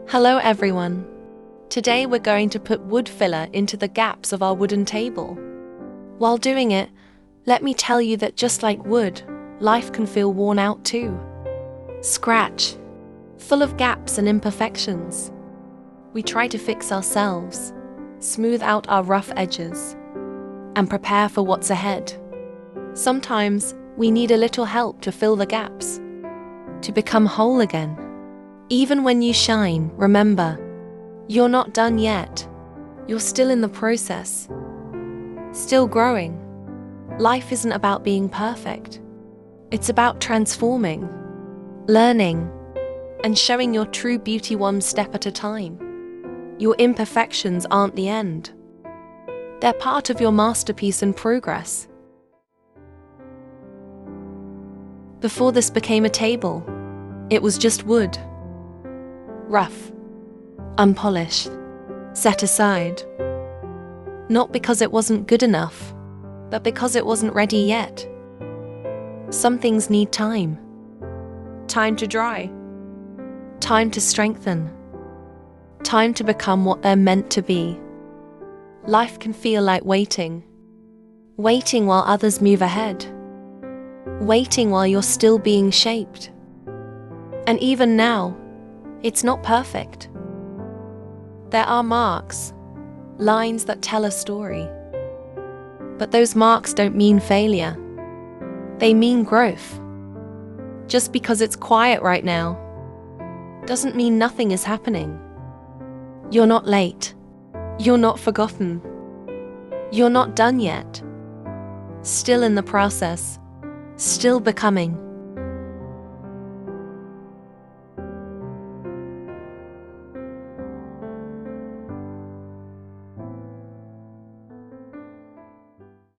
Hello everyone. Today we're going to put wood filler into the gaps of our wooden table. While doing it, let me tell you that just like wood, life can feel worn out too. Scratch, full of gaps and imperfections. We try to fix ourselves, smooth out our rough edges, and prepare for what's ahead. Sometimes we need a little help to fill the gaps, to become whole again. Even when you shine, remember, you're not done yet. You're still in the process, still growing. Life isn't about being perfect. It's about transforming, learning, and showing your true beauty one step at a time. Your imperfections aren't the end. They're part of your masterpiece and progress. Before this became a table, it was just wood. Rough, unpolished, set aside. Not because it wasn't good enough, but because it wasn't ready yet. Some things need time. Time to dry. Time to strengthen. Time to become what they're meant to be. Life can feel like waiting. Waiting while others move ahead. Waiting while you're still being shaped. And even now, it's not perfect. There are marks, lines that tell a story. But those marks don't mean failure. They mean growth. Just because it's quiet right now doesn't mean nothing is happening. You're not late. You're not forgotten. You're not done yet. Still in the process. Still becoming.